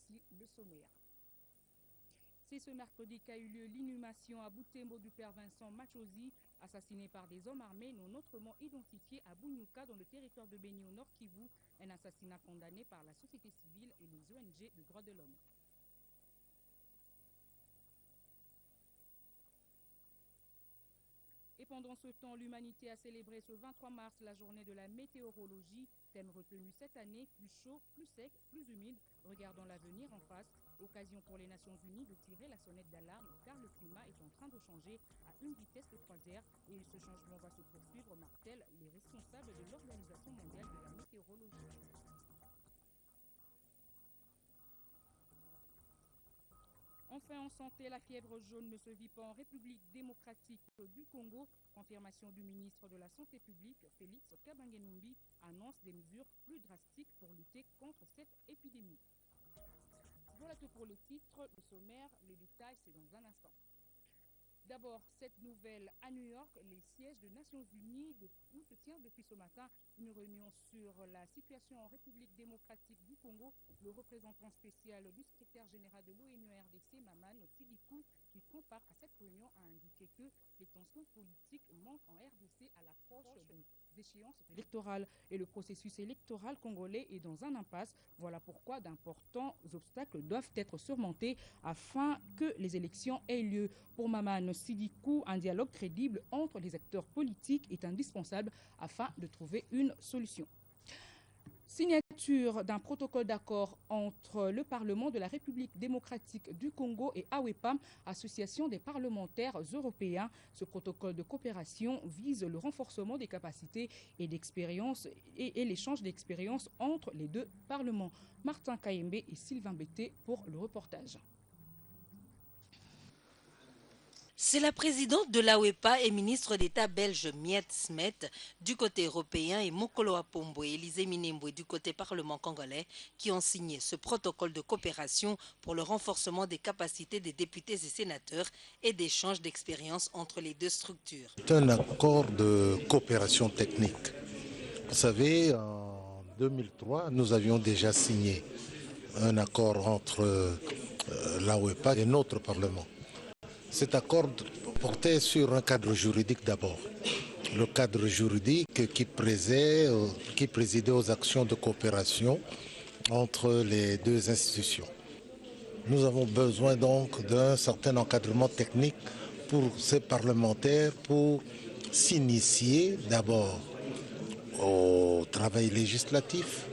Voici le sommaire. C'est ce mercredi qu'a eu lieu l'inhumation à Butembo du père Vincent Machozi, assassiné par des hommes armés non autrement identifiés à Bunyuka dans le territoire de Beni au Nord Kivu, un assassinat condamné par la société civile et les ONG de droits de l'homme. Et pendant ce temps, l'humanité a célébré ce 23 mars la journée de la météorologie, thème retenu cette année, plus chaud, plus sec, plus humide, regardant l'avenir en face, occasion pour les Nations Unies de tirer la sonnette d'alarme car le climat est en train de changer à une vitesse de croisière et ce changement va se poursuivre, martèlent les responsables de l'Organisation mondiale de la météorologie. Enfin, en santé, la fièvre jaune ne se vit pas en République démocratique du Congo. Confirmation du ministre de la Santé publique, Félix Kabange-Numbi, annonce des mesures plus drastiques pour lutter contre cette épidémie. Voilà tout pour les titres, le sommaire, les détails, c'est dans un instant. D'abord, cette nouvelle à New York, les sièges des Nations Unies où se tient depuis ce matin une réunion sur la situation en République démocratique du Congo. Le représentant spécial du secrétaire général de l'ONU-RDC, Maman Sidikou, qui prend part à cette réunion, a indiqué que les tensions politiques montent en RDC à l'approche des échéances électorales et le processus électoral congolais est dans un impasse. Voilà pourquoi d'importants obstacles doivent être surmontés afin que les élections aient lieu. Pour Maman Sidikou, un dialogue crédible entre les acteurs politiques est indispensable afin de trouver une solution. Signature d'un protocole d'accord entre le Parlement de la République démocratique du Congo et AWEPAM, Association des parlementaires européens. Ce protocole de coopération vise le renforcement des capacités et d'expérience et l'échange d'expériences entre les deux parlements. Martin Kayembe et Sylvain Bété pour le reportage. C'est la présidente de l'AWEPA et ministre d'État belge Miet Smet du côté européen et Mokolo Apombo et Élisée Minembwe du côté parlement congolais qui ont signé ce protocole de coopération pour le renforcement des capacités des députés et sénateurs et d'échange d'expériences entre les deux structures. C'est un accord de coopération technique. Vous savez, en 2003, nous avions déjà signé un accord entre l'AWEPA et notre Parlement. Cet accord portait sur un cadre juridique d'abord. Le cadre juridique qui présidait aux actions de coopération entre les deux institutions. Nous avons besoin donc d'un certain encadrement technique pour ces parlementaires pour s'initier d'abord au travail législatif,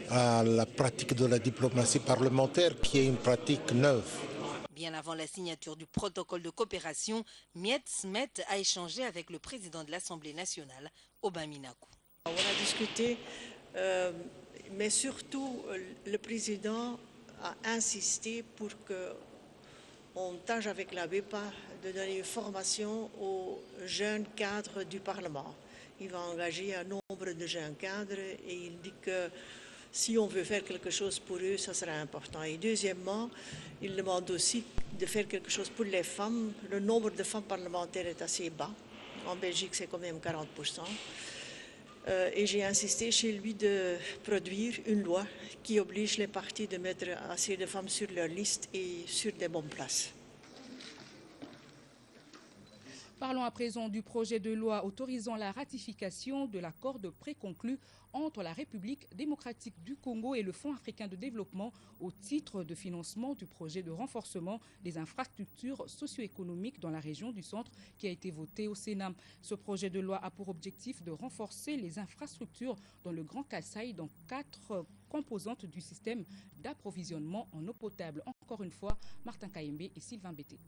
à la pratique de la diplomatie parlementaire qui est une pratique neuve. Bien avant la signature du protocole de coopération, Miet Smet a échangé avec le président de l'Assemblée nationale, Aubin Minakou. On a discuté, mais surtout le président a insisté pour qu'on tâche avec la WEPA de donner une formation aux jeunes cadres du Parlement. Il va engager un nombre de jeunes cadres et il dit que si on veut faire quelque chose pour eux, ça sera important. Et deuxièmement, il demande aussi de faire quelque chose pour les femmes. Le nombre de femmes parlementaires est assez bas. En Belgique, c'est quand même 40%. Et j'ai insisté chez lui de produire une loi qui oblige les partis de mettre assez de femmes sur leur liste et sur des bonnes places. Parlons à présent du projet de loi autorisant la ratification de l'accord de prêt conclu entre la République démocratique du Congo et le Fonds africain de développement au titre de financement du projet de renforcement des infrastructures socio-économiques dans la région du centre qui a été voté au Sénat. Ce projet de loi a pour objectif de renforcer les infrastructures dans le Grand Kasaï dans 4 composantes du système d'approvisionnement en eau potable. Encore une fois, Martin Kayembe et Sylvain Bété.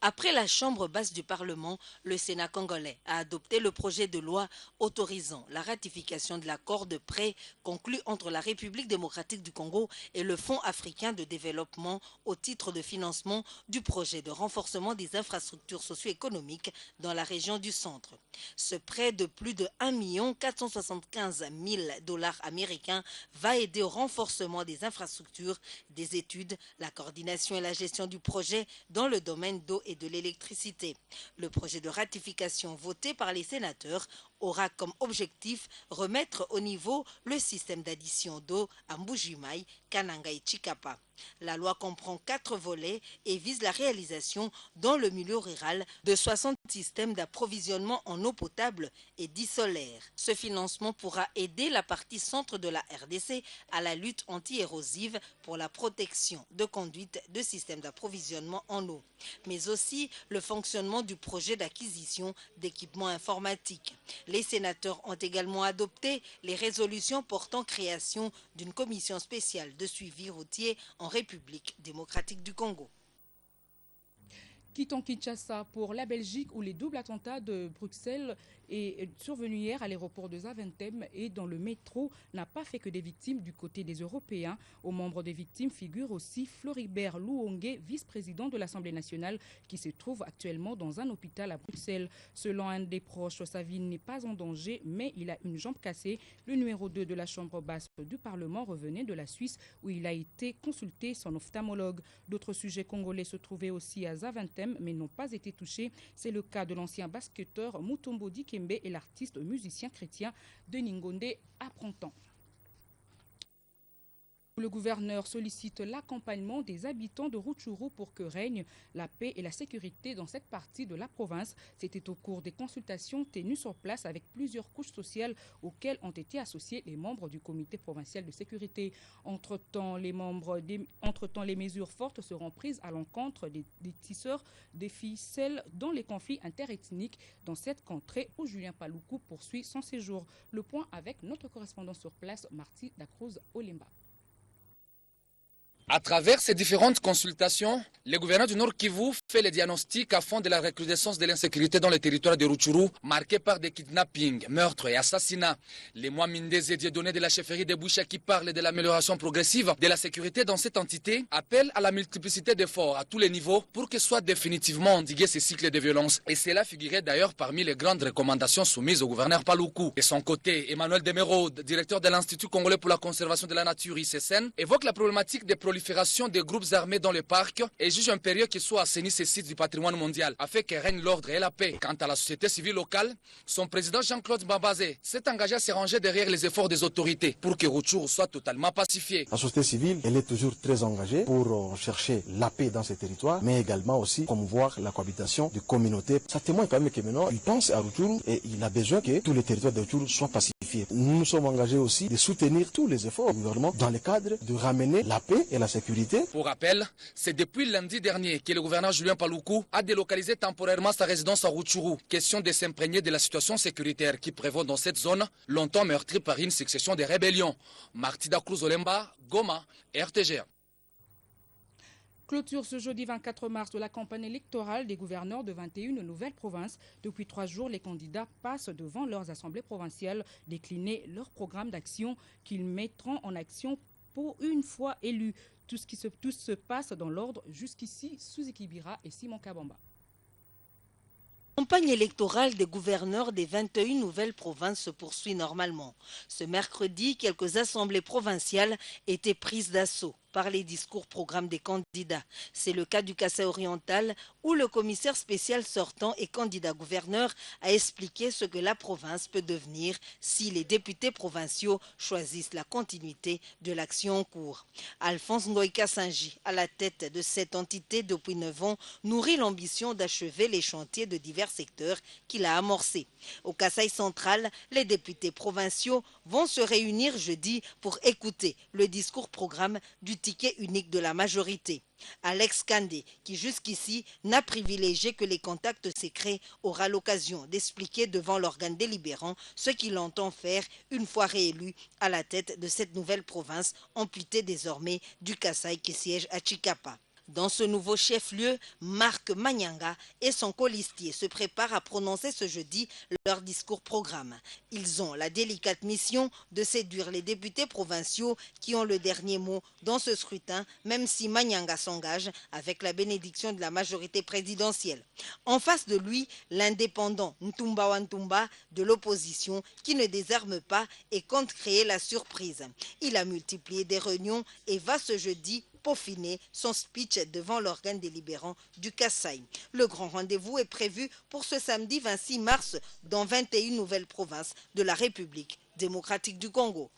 Après la Chambre basse du Parlement, le Sénat congolais a adopté le projet de loi autorisant la ratification de l'accord de prêt conclu entre la République démocratique du Congo et le Fonds africain de développement au titre de financement du projet de renforcement des infrastructures socio-économiques dans la région du centre. Ce prêt de plus de 1 475 000 $ américains va aider au renforcement des infrastructures, des études, la coordination et la gestion du projet dans le domaine d'eau et de l'électricité. Le projet de ratification voté par les sénateurs aura comme objectif remettre au niveau le système d'addition d'eau à Mbujimaï, Kananga et Chikapa. La loi comprend 4 volets et vise la réalisation dans le milieu rural de 60 systèmes d'approvisionnement en eau potable et 10 solaires. Ce financement pourra aider la partie centre de la RDC à la lutte anti-érosive pour la protection de conduite de systèmes d'approvisionnement en eau, mais aussi le fonctionnement du projet d'acquisition d'équipements informatiques. Les sénateurs ont également adopté les résolutions portant création d'une commission spéciale de suivi routier en République démocratique du Congo. Quittons Kinshasa pour la Belgique où les doubles attentats de Bruxelles est survenu hier à l'aéroport de Zaventem et dans le métro n'a pas fait que des victimes du côté des Européens. Aux membres des victimes figure aussi Floribert Louongué, vice-président de l'Assemblée nationale qui se trouve actuellement dans un hôpital à Bruxelles. Selon un des proches, sa vie n'est pas en danger mais il a une jambe cassée. Le numéro 2 de la chambre basse du Parlement revenait de la Suisse où il a été consulté son ophtalmologue. D'autres sujets congolais se trouvaient aussi à Zaventem mais n'ont pas été touchés. C'est le cas de l'ancien basketteur Mutombo Dikembe et l'artiste musicien chrétien Denis Ngonde à Printemps. Le gouverneur sollicite l'accompagnement des habitants de Rutshuru pour que règne la paix et la sécurité dans cette partie de la province. C'était au cours des consultations tenues sur place avec plusieurs couches sociales auxquelles ont été associés les membres du comité provincial de sécurité. Entre-temps, les mesures fortes seront prises à l'encontre des tisseurs des ficelles dans les conflits interethniques dans cette contrée où Julien Paloukou poursuit son séjour. Le point avec notre correspondant sur place, Marty Dacruz Olemba. À travers ces différentes consultations, le gouverneur du Nord Kivu fait le diagnostic à fond de la recrudescence de l'insécurité dans le territoire de Rutshuru, marqué par des kidnappings, meurtres et assassinats. Les mois Mindez et Dieudonné de la chefferie de Boucha qui parlent de l'amélioration progressive de la sécurité dans cette entité appellent à la multiplicité d'efforts à tous les niveaux pour que soit définitivement endigué ces cycles de violence. Et cela figurait d'ailleurs parmi les grandes recommandations soumises au gouverneur Paloukou. De son côté, Emmanuel Demerode, directeur de l'Institut congolais pour la conservation de la nature ICCN, évoque la problématique des prolifération des groupes armés dans les parcs et juge impérieux qu'il soit assaini ces sites du patrimoine mondial afin que règne l'ordre et la paix. Quant à la société civile locale, son président Jean-Claude Babazé s'est engagé à se ranger derrière les efforts des autorités pour que Rutshuru soit totalement pacifié. La société civile, elle est toujours très engagée pour chercher la paix dans ces territoires, mais également aussi promouvoir la cohabitation des communautés. Ça témoigne quand même que maintenant, il pense à Rutshuru et il a besoin que tous les territoires de Rutshuru soient pacifiés. Nous nous sommes engagés aussi de soutenir tous les efforts du gouvernement dans le cadre de ramener la paix et la sécurité. Pour rappel, c'est depuis lundi dernier que le gouverneur Julien Paloukou a délocalisé temporairement sa résidence à Rutshuru. Question de s'imprégner de la situation sécuritaire qui prévaut dans cette zone, longtemps meurtrie par une succession de rébellions. Marty Dacruz Olemba, Goma, RTGA. Clôture ce jeudi 24 mars de la campagne électorale des gouverneurs de 21 nouvelles provinces. Depuis 3 jours, les candidats passent devant leurs assemblées provinciales décliner leur programme d'action qu'ils mettront en action pour une fois élus. Tout se passe dans l'ordre jusqu'ici, Suzuki Bira et Simon Kabamba. La campagne électorale des gouverneurs des 21 nouvelles provinces se poursuit normalement. Ce mercredi, quelques assemblées provinciales étaient prises d'assaut par les discours programmes des candidats. C'est le cas du Kasaï oriental où le commissaire spécial sortant et candidat gouverneur a expliqué ce que la province peut devenir si les députés provinciaux choisissent la continuité de l'action en cours. Alphonse Ngoïka Sanji, à la tête de cette entité depuis 9 ans, nourrit l'ambition d'achever les chantiers de divers secteurs qu'il a amorcés. Au Kasaï central, les députés provinciaux vont se réunir jeudi pour écouter le discours programme du ticket unique de la majorité. Alex Kandé, qui jusqu'ici n'a privilégié que les contacts secrets, aura l'occasion d'expliquer devant l'organe délibérant ce qu'il entend faire une fois réélu à la tête de cette nouvelle province amputée désormais du Kasaï qui siège à Chikapa. Dans ce nouveau chef-lieu, Marc Manyanga et son colistier se préparent à prononcer ce jeudi leur discours programme. Ils ont la délicate mission de séduire les députés provinciaux qui ont le dernier mot dans ce scrutin, même si Manyanga s'engage avec la bénédiction de la majorité présidentielle. En face de lui, l'indépendant Ntumba Wantumba de l'opposition qui ne désarme pas et compte créer la surprise. Il a multiplié des réunions et va ce jeudi peaufiner son speech devant l'organe délibérant du Kasaï. Le grand rendez-vous est prévu pour ce samedi 26 mars dans 21 nouvelles provinces de la République démocratique du Congo.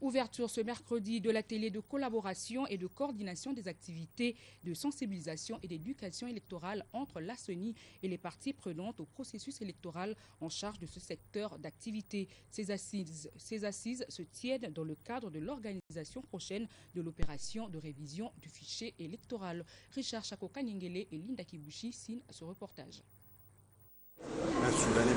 Ouverture ce mercredi de l'atelier de collaboration et de coordination des activités de sensibilisation et d'éducation électorale entre la CENI et les parties prenantes au processus électoral en charge de ce secteur d'activité. Ces assises se tiennent dans le cadre de l'organisation prochaine de l'opération de révision du fichier électoral. Richard Chakoka-Nyengele et Linda Kibushi signent ce reportage.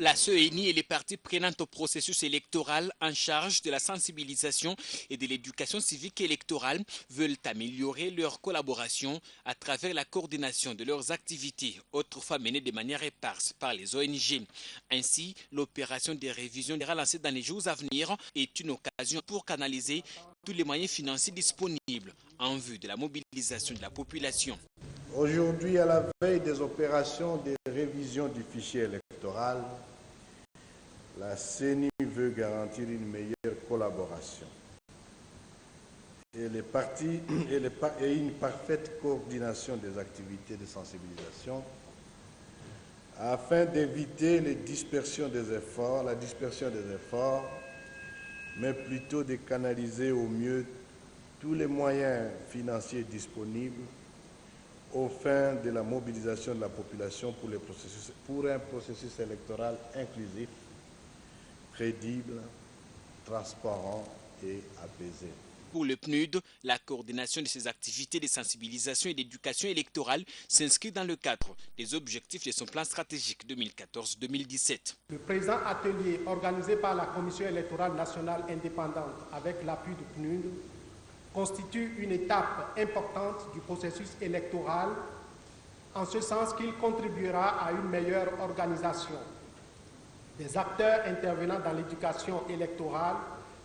La CENI et les parties prenantes au processus électoral en charge de la sensibilisation et de l'éducation civique électorale veulent améliorer leur collaboration à travers la coordination de leurs activités, autrefois menées de manière éparse par les ONG. Ainsi, l'opération de révision sera lancée dans les jours à venir et est une occasion pour canaliser tous les moyens financiers disponibles en vue de la mobilisation de la population. Aujourd'hui, à la veille des opérations de révision du fichier électoral, la CENI veut garantir une meilleure collaboration et une parfaite coordination des activités de sensibilisation afin d'éviter la dispersion des efforts, mais plutôt de canaliser au mieux tous les moyens financiers disponibles aux fins de la mobilisation de la population pour un processus électoral inclusif, crédible, transparent et apaisé. Pour le PNUD, la coordination de ces activités de sensibilisation et d'éducation électorale s'inscrit dans le cadre des objectifs de son plan stratégique 2014-2017. Le présent atelier organisé par la Commission électorale nationale indépendante avec l'appui du PNUD constitue une étape importante du processus électoral, en ce sens qu'il contribuera à une meilleure organisation des acteurs intervenant dans l'éducation électorale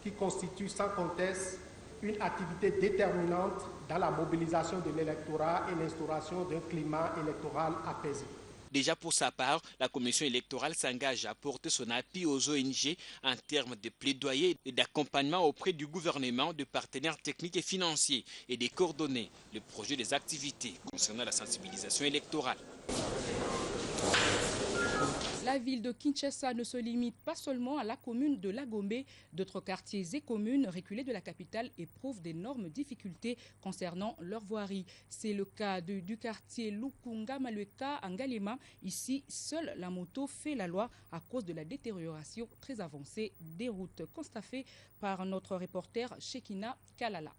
qui constitue sans conteste une activité déterminante dans la mobilisation de l'électorat et l'instauration d'un climat électoral apaisé. Déjà pour sa part, la commission électorale s'engage à apporter son appui aux ONG en termes de plaidoyer et d'accompagnement auprès du gouvernement, de partenaires techniques et financiers et de coordonner le projet des activités concernant la sensibilisation électorale. La ville de Kinshasa ne se limite pas seulement à la commune de Lagombe. D'autres quartiers et communes reculés de la capitale éprouvent d'énormes difficultés concernant leur voirie. C'est le cas du quartier Lukunga Malueka à Ngalema. Ici, seule la moto fait la loi à cause de la détérioration très avancée des routes. Constaté par notre reporter Shekina Kalala.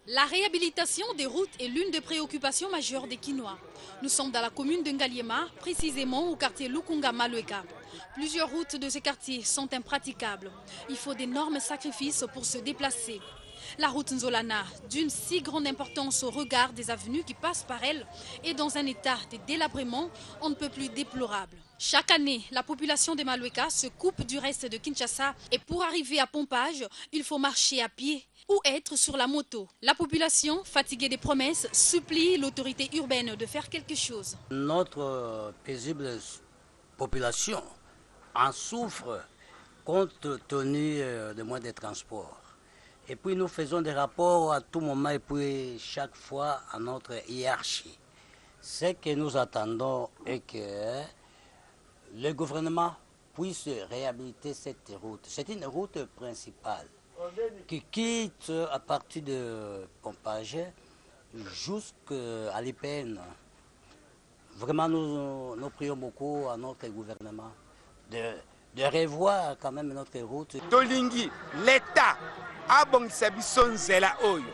La réhabilitation des routes est l'une des préoccupations majeures des Kinois. Nous sommes dans la commune de Ngaliema, précisément au quartier Lukunga Malueka. Plusieurs routes de ces quartiers sont impraticables. Il faut d'énormes sacrifices pour se déplacer. La route Nzolana, d'une si grande importance au regard des avenues qui passent par elle, est dans un état de délabrement on ne peut plus déplorable. Chaque année, la population de Malueka se coupe du reste de Kinshasa et pour arriver à Pompage, il faut marcher à pied ou être sur la moto. La population, fatiguée des promesses, supplie l'autorité urbaine de faire quelque chose. Notre paisible population en souffre compte tenu des moyens de transport. Et puis nous faisons des rapports à tout moment et puis chaque fois à notre hiérarchie. Ce que nous attendons est que le gouvernement puisse réhabiliter cette route. C'est une route principale qui quitte à partir de Pompage jusqu'à l'IPN. Vraiment, nous prions beaucoup à notre gouvernement de revoir quand même notre route. Tolingi, l'État a bon biso nzela oyo.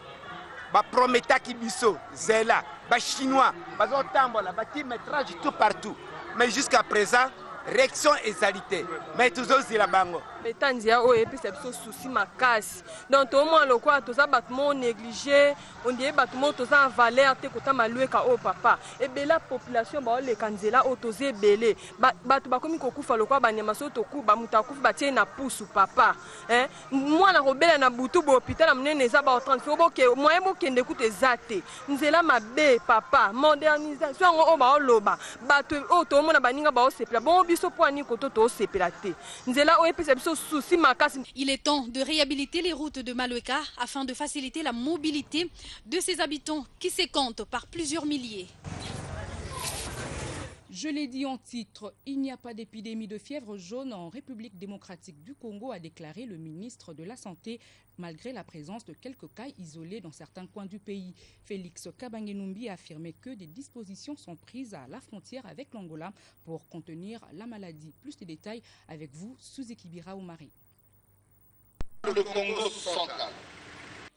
Ba prometaki biso zela, ba chinois, ba zotambola, ba métrage tout partout. Mais jusqu'à présent, réaction exalité. Mais toujours la bango. Etanzia o episa biso souci makasi. Donc au moins le quoi toza battement négligé, on dit battement toza valeur te kota Malueka o papa. Et be la population ba le kanzela o toze belé. Batu ba komi kokufa le quoi ba nyama so toku ba mutakufa ba tie na pousu papa. Hein? Moi na robela na butu bo hôpital amnene za ba 30 fo boke moyen bo kende kute zate. Nzela mabe papa, modernisation o ba loba. Batu o to mona baninga ba o sepla. Bon biso po ani koto to sepela te. Nzela o epesa biso souci makasi. Il est temps de réhabiliter les routes de Malueka afin de faciliter la mobilité de ses habitants qui se comptent par plusieurs milliers. Je l'ai dit en titre, il n'y a pas d'épidémie de fièvre jaune en République démocratique du Congo, a déclaré le ministre de la Santé, malgré la présence de quelques cas isolés dans certains coins du pays. Félix Kabange-Numbi a affirmé que des dispositions sont prises à la frontière avec l'Angola pour contenir la maladie. Plus de détails avec vous, Suzy Kibira Oumari. Le Congo central.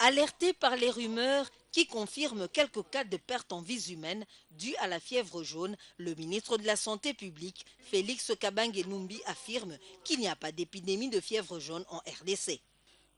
Alerté par les rumeurs qui confirment quelques cas de perte en vies humaines dues à la fièvre jaune, le ministre de la Santé publique, Félix Kabange-Numbi, affirme qu'il n'y a pas d'épidémie de fièvre jaune en RDC.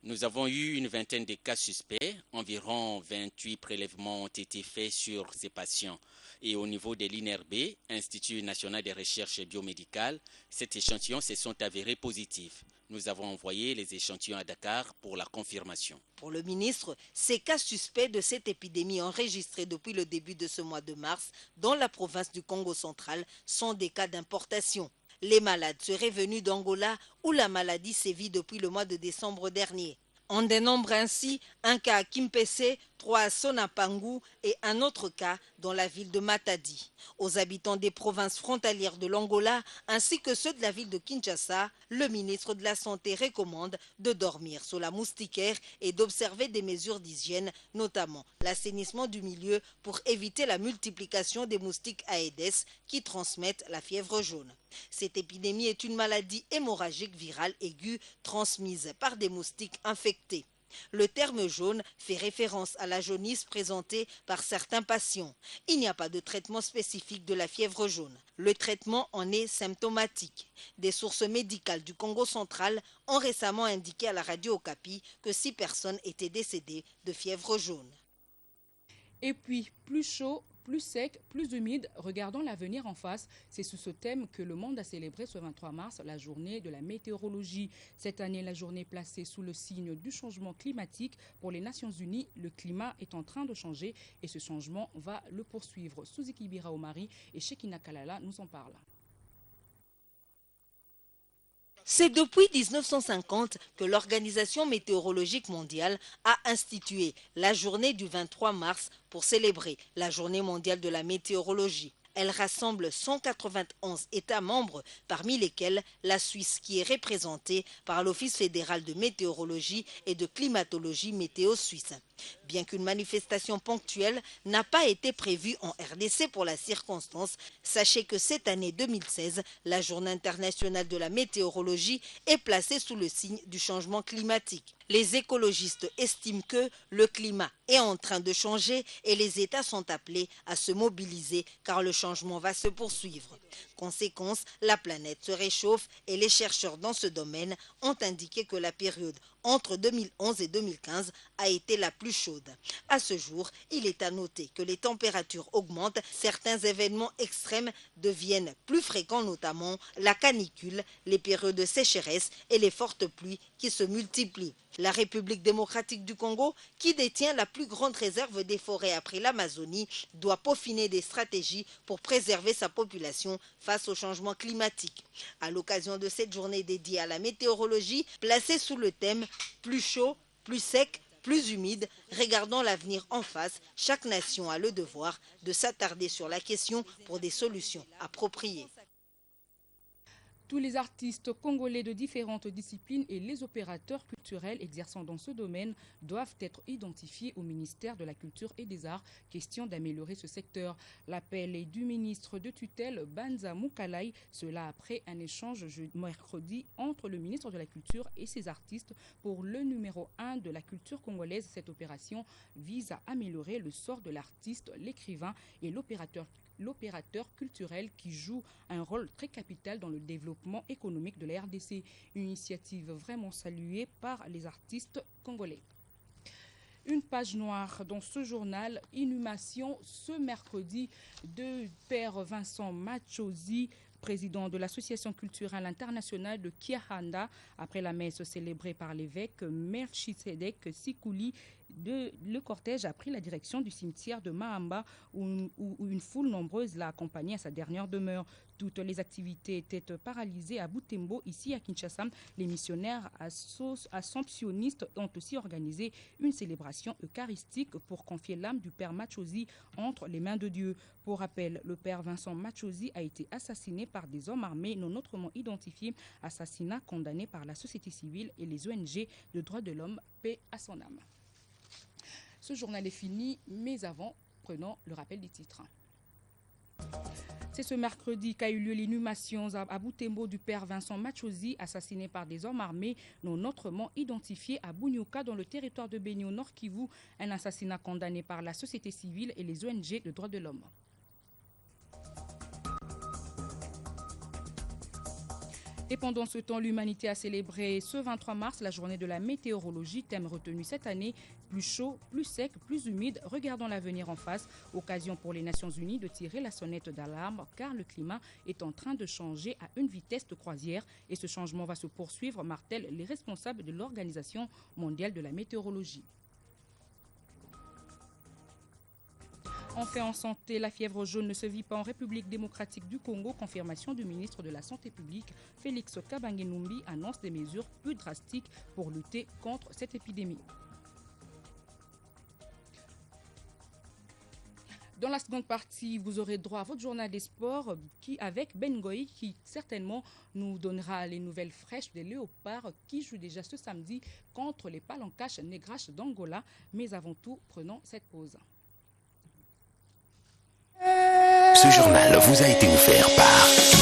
Nous avons eu une vingtaine de cas suspects, environ 28 prélèvements ont été faits sur ces patients. Et au niveau de l'INRB, Institut national de recherche biomédicale, ces échantillons se sont avérés positifs. Nous avons envoyé les échantillons à Dakar pour la confirmation. Pour le ministre, ces cas suspects de cette épidémie enregistrés depuis le début de ce mois de mars dans la province du Congo central sont des cas d'importation. Les malades seraient venus d'Angola où la maladie sévit depuis le mois de décembre dernier. On dénombre ainsi un cas à Kimpese, 3 à Sonapangu et un autre cas dans la ville de Matadi. Aux habitants des provinces frontalières de l'Angola ainsi que ceux de la ville de Kinshasa, le ministre de la Santé recommande de dormir sous la moustiquaire et d'observer des mesures d'hygiène, notamment l'assainissement du milieu pour éviter la multiplication des moustiques Aedes qui transmettent la fièvre jaune. Cette épidémie est une maladie hémorragique virale aiguë transmise par des moustiques infectés. Le terme jaune fait référence à la jaunisse présentée par certains patients. Il n'y a pas de traitement spécifique de la fièvre jaune. Le traitement en est symptomatique. Des sources médicales du Congo central ont récemment indiqué à la radio Okapi que 6 personnes étaient décédées de fièvre jaune. Et puis, plus chaud, plus sec, plus humide, regardons l'avenir en face. C'est sous ce thème que le monde a célébré ce 23 mars la journée de la météorologie. Cette année, la journée placée sous le signe du changement climatique. Pour les Nations Unies, le climat est en train de changer et ce changement va le poursuivre. Suzy Kibira Omari et Shekina Kalala nous en parlent. C'est depuis 1950 que l'Organisation météorologique mondiale a institué la journée du 23 mars pour célébrer la journée mondiale de la météorologie. Elle rassemble 191 États membres, parmi lesquels la Suisse qui est représentée par l'Office fédéral de météorologie et de climatologie météo suisse. Bien qu'une manifestation ponctuelle n'a pas été prévue en RDC pour la circonstance, sachez que cette année 2016, la Journée internationale de la météorologie est placée sous le signe du changement climatique. Les écologistes estiment que le climat est en train de changer et les États sont appelés à se mobiliser car le changement va se poursuivre. Conséquence, la planète se réchauffe et les chercheurs dans ce domaine ont indiqué que la période entre 2011 et 2015 a été la plus chaude. À ce jour, il est à noter que les températures augmentent, certains événements extrêmes deviennent plus fréquents, notamment la canicule, les périodes de sécheresse et les fortes pluies qui se multiplient. La République démocratique du Congo, qui détient la plus grande réserve des forêts après l'Amazonie, doit peaufiner des stratégies pour préserver sa population face au changement climatique. À l'occasion de cette journée dédiée à la météorologie, placée sous le thème « Plus chaud, plus sec, plus humide », regardant l'avenir en face, chaque nation a le devoir de s'attarder sur la question pour des solutions appropriées. Tous les artistes congolais de différentes disciplines et les opérateurs culturels exerçant dans ce domaine doivent être identifiés au ministère de la Culture et des Arts. Question d'améliorer ce secteur. L'appel est du ministre de tutelle Banza Moukalai, cela après un échange mercredi entre le ministre de la Culture et ses artistes pour le numéro 1 de la culture congolaise. Cette opération vise à améliorer le sort de l'artiste, l'écrivain et l'opérateur culturel qui joue un rôle très capital dans le développement économique de la RDC. Une initiative vraiment saluée par les artistes congolais. Une page noire dans ce journal, inhumation ce mercredi de Père Vincent Machozi, président de l'Association culturelle internationale de Kiahanda, après la messe célébrée par l'évêque Melchisedek Sikouli. Le cortège a pris la direction du cimetière de Mahamba où une foule nombreuse l'a accompagné à sa dernière demeure. Toutes les activités étaient paralysées à Butembo. Ici à Kinshasa, les missionnaires assomptionnistes ont aussi organisé une célébration eucharistique pour confier l'âme du père Machozi entre les mains de Dieu. Pour rappel, le père Vincent Machozi a été assassiné par des hommes armés non autrement identifiés, assassinat condamné par la société civile et les ONG de droits de l'homme. Paix à son âme. Ce journal est fini, mais avant, prenons le rappel des titres. C'est ce mercredi qu'a eu lieu l'inhumation à Butembo du père Vincent Machozi, assassiné par des hommes armés non autrement identifiés à Bunyuka dans le territoire de Beni au Nord Kivu, un assassinat condamné par la société civile et les ONG de droits de l'homme. Et pendant ce temps, l'humanité a célébré ce 23 mars la journée de la météorologie, thème retenu cette année, plus chaud, plus sec, plus humide. Regardons l'avenir en face, occasion pour les Nations Unies de tirer la sonnette d'alarme car le climat est en train de changer à une vitesse de croisière et ce changement va se poursuivre, martèlent les responsables de l'Organisation mondiale de la météorologie. Enfin, en santé, la fièvre jaune ne se vit pas en République démocratique du Congo. Confirmation du ministre de la Santé publique, Félix Kabange-Numbi, annonce des mesures plus drastiques pour lutter contre cette épidémie. Dans la seconde partie, vous aurez droit à votre journal des sports avec Ben Goy qui certainement nous donnera les nouvelles fraîches des léopards qui jouent déjà ce samedi contre les Palancaches Negraches d'Angola. Mais avant tout, prenons cette pause. Ce journal vous a été offert par